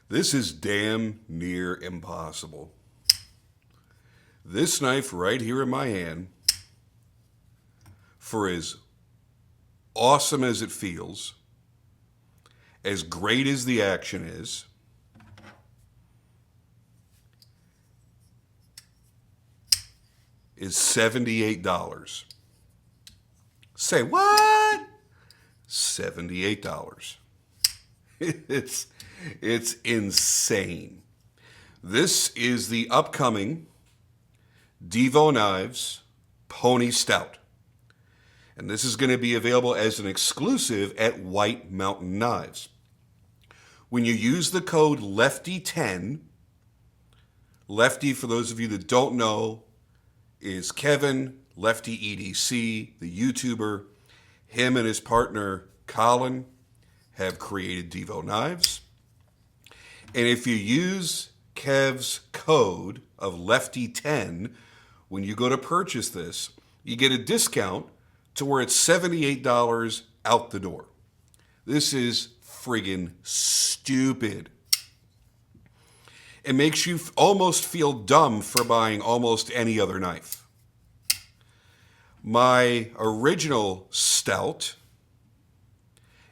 This is damn near impossible. This knife right here in my hand, for as awesome as it feels, as great as the action is $78. Say what? $78. It's insane. This is the upcoming Divo Knives Pony Stout. And this is going to be available as an exclusive at White Mountain Knives. When you use the code LEFTY10, Lefty, for those of you that don't know, is Kevin, Lefty EDC, the YouTuber. Him and his partner, Colin, have created Divo Knives. And if you use Kev's code of LEFTY10, when you go to purchase this, you get a discount to where it's $78 out the door. This is friggin' stupid. It makes you almost feel dumb for buying almost any other knife. My original Stout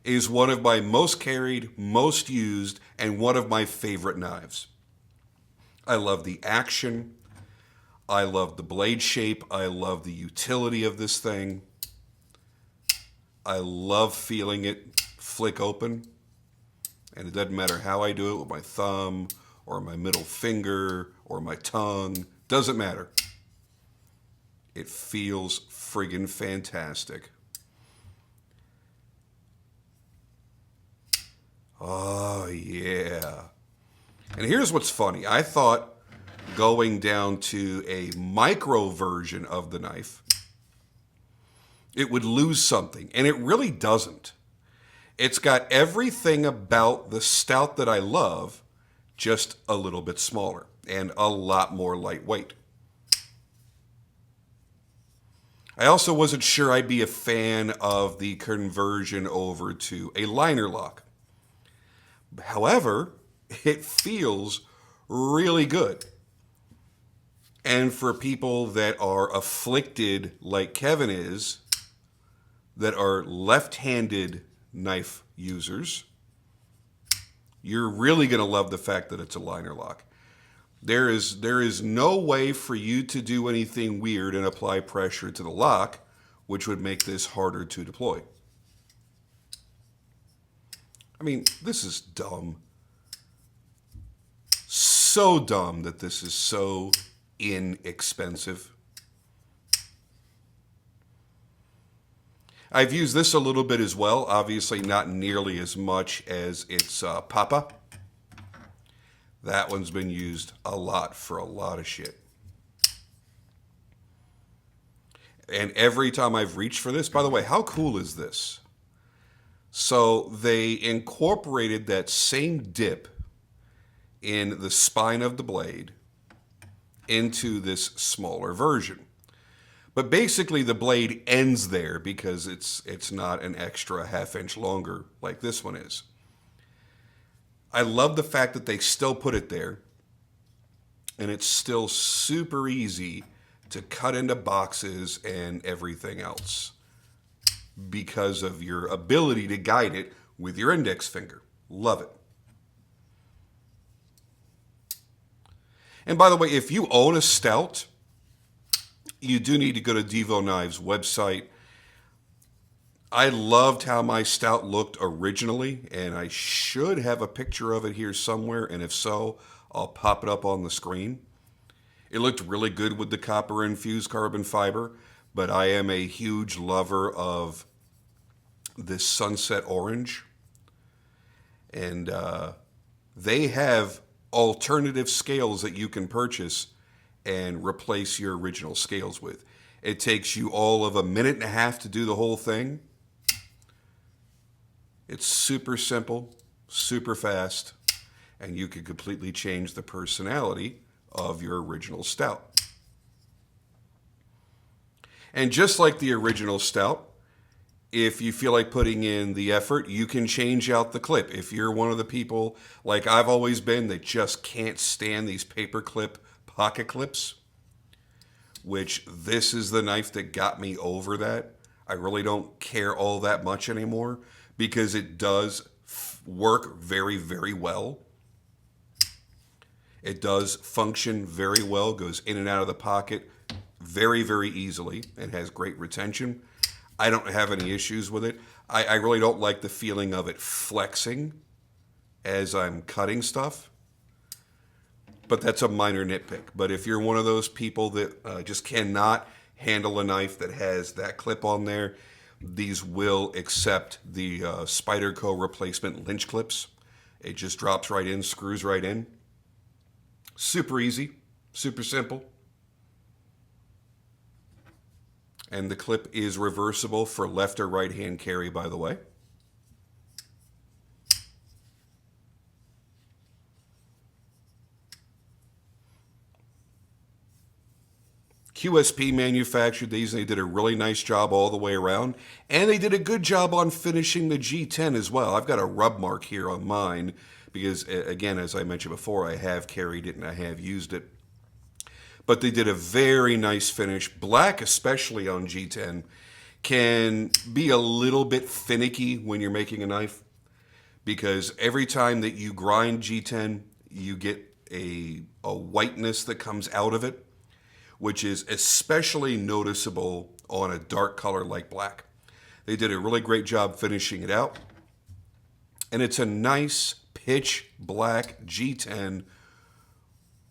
is one of my most carried, most used, and one of my favorite knives. I love the action. I love the blade shape. I love the utility of this thing. I love feeling it flick open. And it doesn't matter how I do it, with my thumb or my middle finger or my tongue. Doesn't matter. It feels friggin' fantastic. Oh, yeah. And here's what's funny. I thought going down to a micro version of the knife, it would lose something. And it really doesn't. It's got everything about the Stout that I love, just a little bit smaller and a lot more lightweight. I also wasn't sure I'd be a fan of the conversion over to a liner lock. However, it feels really good. And for people that are afflicted like Kevin is, that are left-handed knife users, you're really going to love the fact that it's a liner lock. There is no way for you to do anything weird and apply pressure to the lock, which would make this harder to deploy. I mean, this is dumb. So dumb that this is so inexpensive. I've used this a little bit as well. Obviously not nearly as much as its Papa. That one's been used a lot for a lot of shit. And every time I've reached for this, by the way, how cool is this? So they incorporated that same dip in the spine of the blade into this smaller version. But basically the blade ends there because it's not an extra half-inch longer like this one is. I love the fact that they still put it there, and it's still super easy to cut into boxes and everything else because of your ability to guide it with your index finger. Love it. And by the way, if you own a Stout, you do need to go to Divo Knives website. I loved how my Stout looked originally, and I should have a picture of it here somewhere, and if so, I'll pop it up on the screen. It looked really good with the copper-infused carbon fiber, but I am a huge lover of this sunset orange. And they have alternative scales that you can purchase and replace your original scales with. It takes you all of a minute and a half to do the whole thing. It's super simple, super fast, and you can completely change the personality of your original Stout. And just like the original Stout, If you feel like putting in the effort, you can change out the clip. If you're one of the people, like I've always been, that just can't stand these paper clip pocket clips, which this is the knife that got me over that. I really don't care all that much anymore because it does work very, very well. It does function very well, goes in and out of the pocket very, very easily, and has great retention. I don't have any issues with it. I really don't like the feeling of it flexing as I'm cutting stuff. But that's a minor nitpick. But if you're one of those people that just cannot handle a knife that has that clip on there, these will accept the Spyderco replacement lynch clips. It just drops right in, screws right in. Super easy, super simple. And the clip is reversible for left or right hand carry, by the way. QSP manufactured these, and they did a really nice job all the way around. And they did a good job on finishing the G10 as well. I've got a rub mark here on mine because, again, as I mentioned before, I have carried it and I have used it. But they did a very nice finish. Black, especially on G10, can be a little bit finicky when you're making a knife because every time that you grind G10, you get a whiteness that comes out of it, which is especially noticeable on a dark color like black. They did a really great job finishing it out. And it's a nice pitch black G10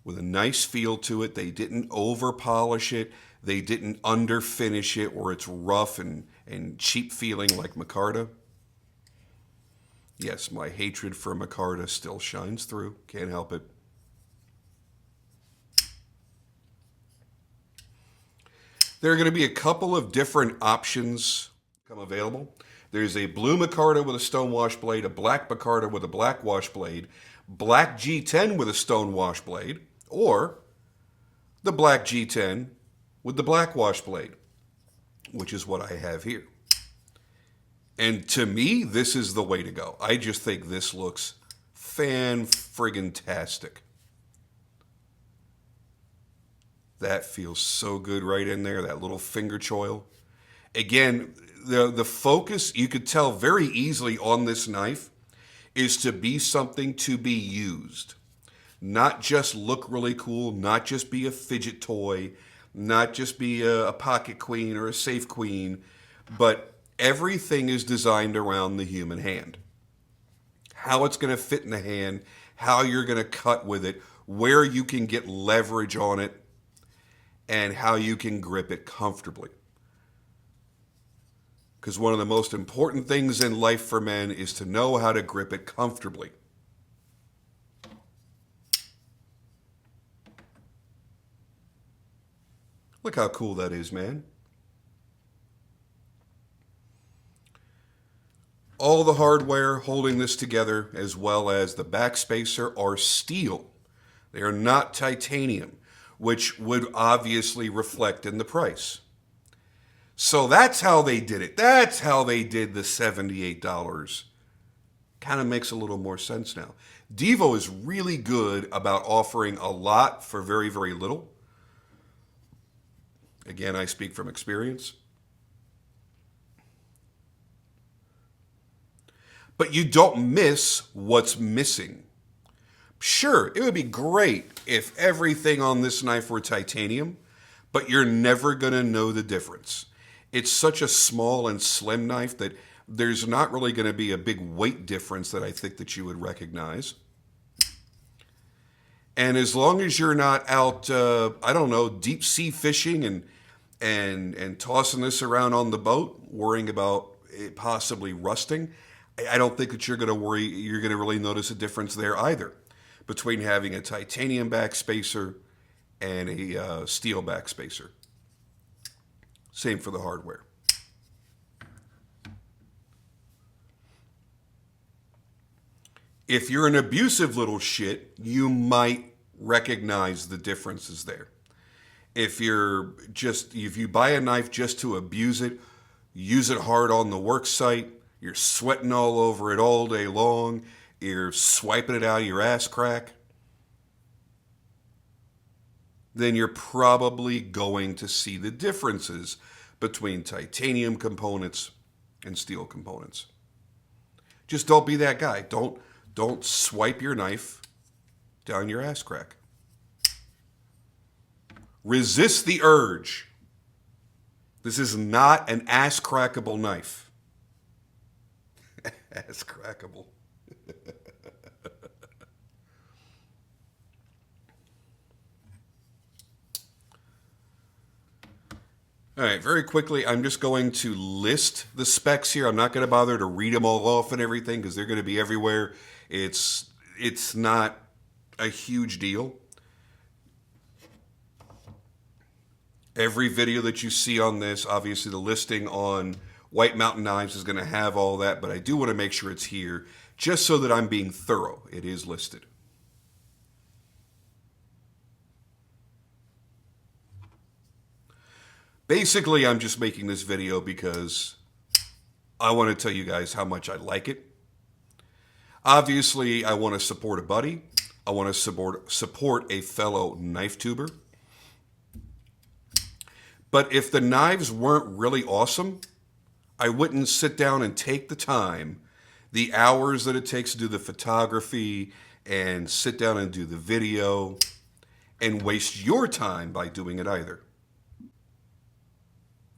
with a nice feel to it. They didn't over polish it. They didn't under finish it where it's rough and cheap feeling like micarta. Yes, my hatred for micarta still shines through. Can't help it. There are going to be a couple of different options come available. There's a blue micarta with a stone wash blade, a black micarta with a black wash blade, black G10 with a stone wash blade, or the black G10 with the black wash blade, which is what I have here. And to me, this is the way to go. I just think this looks fan-friggin-tastic. That feels so good right in there, that little finger choil. Again, the focus, you could tell very easily on this knife, is to be something to be used. Not just look really cool, not just be a fidget toy, not just be a pocket queen or a safe queen, but everything is designed around the human hand. How it's going to fit in the hand, how you're going to cut with it, where you can get leverage on it, and how you can grip it comfortably. Because one of the most important things in life for men is to know how to grip it comfortably. Look how cool that is, man. All the hardware holding this together, as well as the backspacer, are steel. They are not titanium, which would obviously reflect in the price. So that's how they did it. That's how they did the $78. Kind of makes a little more sense now. Divo is really good about offering a lot for very, very little. Again, I speak from experience. But you don't miss what's missing. Sure, it would be great if everything on this knife were titanium, but you're never going to know the difference. It's such a small and slim knife that there's not really going to be a big weight difference that I think that you would recognize. And as long as you're not out, I don't know, deep sea fishing and tossing this around on the boat, worrying about it possibly rusting, I don't think that you're going to really notice a difference there either between having a titanium backspacer and a steel backspacer. Same for the hardware. If you're an abusive little shit, you might recognize the differences there. If you buy a knife just to abuse it, use it hard on the work site, you're sweating all over it all day long, you're swiping it out of your ass crack, then you're probably going to see the differences between titanium components and steel components. Just don't be that guy. Don't swipe your knife down your ass crack. Resist the urge. This is not an ass crackable knife. Ass crackable. All right, very quickly, I'm just going to list the specs here. I'm not going to bother to read them all off and everything because they're going to be everywhere. It's not a huge deal. Every video that you see on this, obviously the listing on White Mountain Knives is going to have all that, but I do want to make sure it's here just so that I'm being thorough. It is listed. Basically, I'm just making this video because I want to tell you guys how much I like it. Obviously, I want to support a buddy. I want to support a fellow knife tuber. But if the knives weren't really awesome, I wouldn't sit down and take the time, the hours that it takes to do the photography and sit down and do the video and waste your time by doing it either.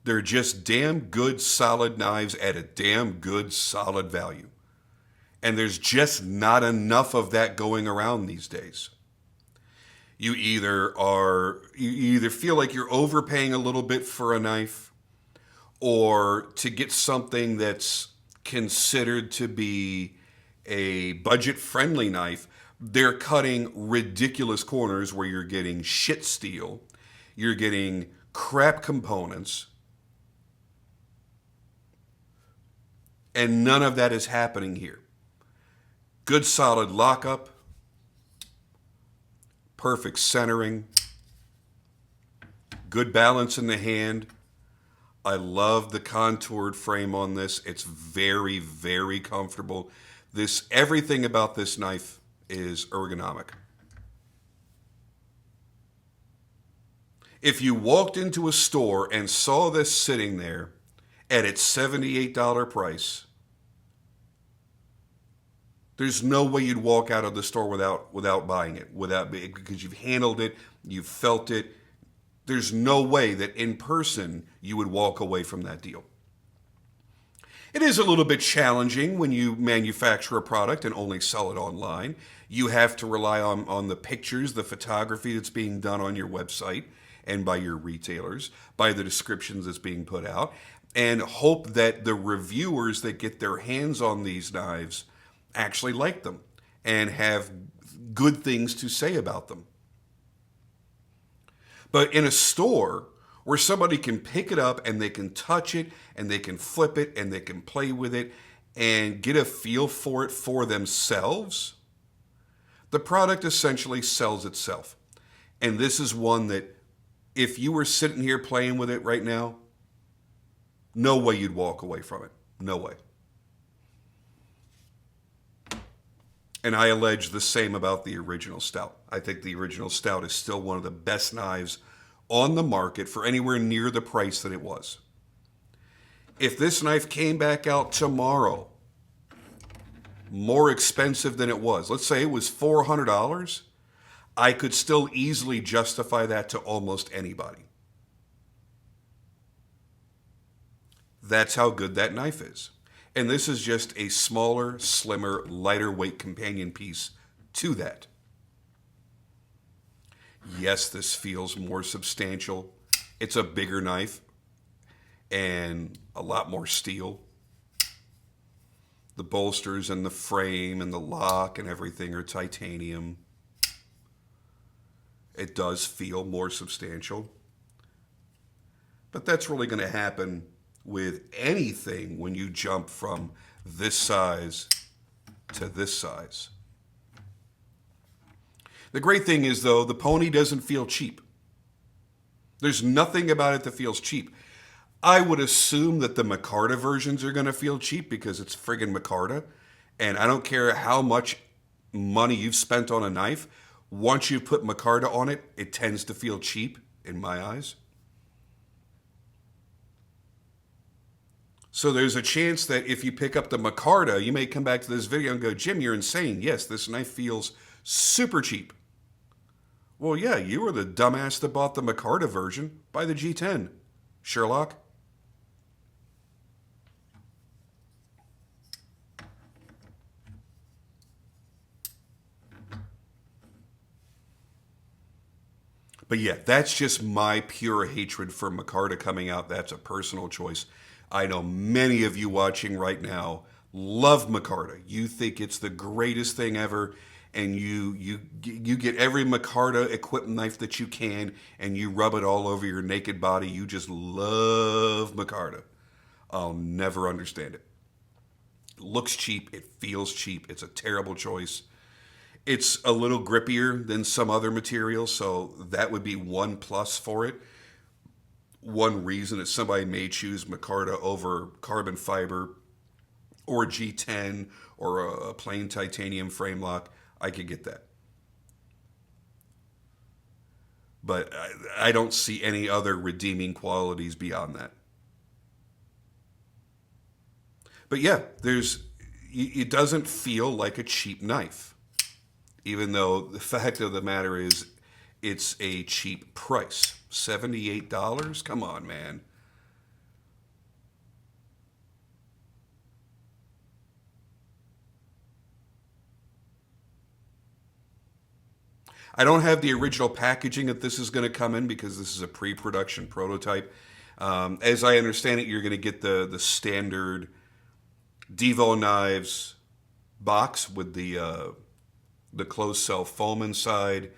They're just damn good, solid knives at a damn good, solid value. And there's just not enough of that going around these days. You either feel like you're overpaying a little bit for a knife, or to get something that's considered to be a budget-friendly knife, they're cutting ridiculous corners where you're getting shit steel, you're getting crap components, and none of that is happening here. Good solid lockup, perfect centering, good balance in the hand. I love the contoured frame on this. It's very, very comfortable. Everything about this knife is ergonomic. If you walked into a store and saw this sitting there at its $78 price, there's no way you'd walk out of the store without buying it, because you've handled it, you've felt it. There's no way that in person you would walk away from that deal. It is a little bit challenging when you manufacture a product and only sell it online. You have to rely on the pictures, the photography that's being done on your website and by your retailers, by the descriptions that's being put out, and hope that the reviewers that get their hands on these knives actually like them and have good things to say about them. But in a store where somebody can pick it up and they can touch it and they can flip it and they can play with it and get a feel for it for themselves, the product essentially sells itself. And this is one that if you were sitting here playing with it right now, no way you'd walk away from it. No way. And I allege the same about the original Stout. I think the original Stout is still one of the best knives on the market for anywhere near the price that it was. If this knife came back out tomorrow, more expensive than it was, let's say it was $400, I could still easily justify that to almost anybody. That's how good that knife is. And this is just a smaller, slimmer, lighter weight companion piece to that. Yes, this feels more substantial. It's a bigger knife and a lot more steel. The bolsters and the frame and the lock and everything are titanium. It does feel more substantial. But that's really going to happen with anything when you jump from this size to this size. The great thing is, though, the Pony doesn't feel cheap. There's nothing about it that feels cheap. I would assume that the micarta versions are going to feel cheap because it's friggin' micarta. And I don't care how much money you've spent on a knife. Once you put micarta on it, it tends to feel cheap in my eyes. So there's a chance that if you pick up the micarta, you may come back to this video and go, Jim, you're insane. Yes, this knife feels super cheap. Well, yeah, you were the dumbass that bought the micarta version. Buy the G10, Sherlock. But yeah, that's just my pure hatred for micarta coming out. That's a personal choice. I know many of you watching right now love micarta. You think it's the greatest thing ever, and you get every micarta equipped knife that you can, and you rub it all over your naked body. You just love micarta. I'll never understand it. It looks cheap. It feels cheap. It's a terrible choice. It's a little grippier than some other materials, so that would be one plus for it. One reason that somebody may choose micarta over carbon fiber or G10 or a plain titanium frame lock, I could get that. But I don't see any other redeeming qualities beyond that. But yeah, it doesn't feel like a cheap knife. Even though the fact of the matter is, it's a cheap price. $78? Come on, man. I don't have the original packaging that this is going to come in because this is a pre-production prototype. As I understand it, you're going to get the standard Divo Knives box with the closed cell foam inside,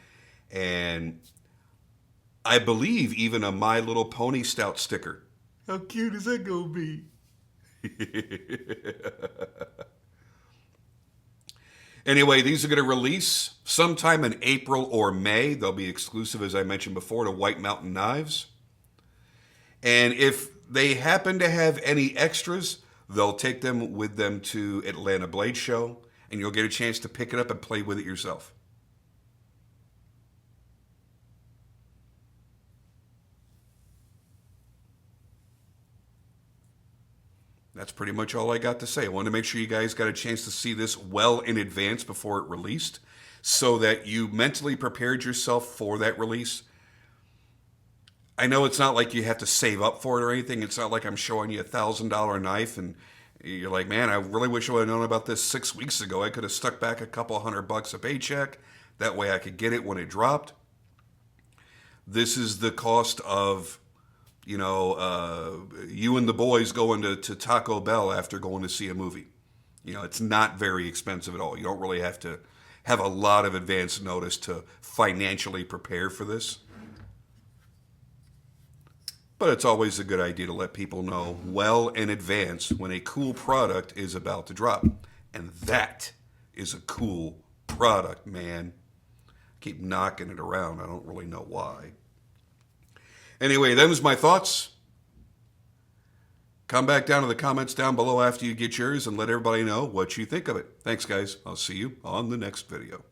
and I believe even a My Little Pony Stout sticker. How cute is that gonna be? Anyway, these are going to release sometime in April or May. They'll be exclusive, as I mentioned before, to White Mountain Knives. And if they happen to have any extras, they'll take them with them to Atlanta Blade Show, and you'll get a chance to pick it up and play with it yourself. That's pretty much all I got to say. I wanted to make sure you guys got a chance to see this well in advance before it released so that you mentally prepared yourself for that release. I know it's not like you have to save up for it or anything. It's not like I'm showing you $1,000 knife and you're like, man, I really wish I would have known about this 6 weeks ago. I could have stuck back a couple $100 a paycheck. That way I could get it when it dropped. This is the cost of, you and the boys going to Taco Bell after going to see a movie. It's not very expensive at all. You don't really have to have a lot of advance notice to financially prepare for this. But it's always a good idea to let people know well in advance when a cool product is about to drop. And that is a cool product, man. I keep knocking it around. I don't really know why. Anyway, them's my thoughts. Come back down to the comments down below after you get yours and let everybody know what you think of it. Thanks, guys. I'll see you on the next video.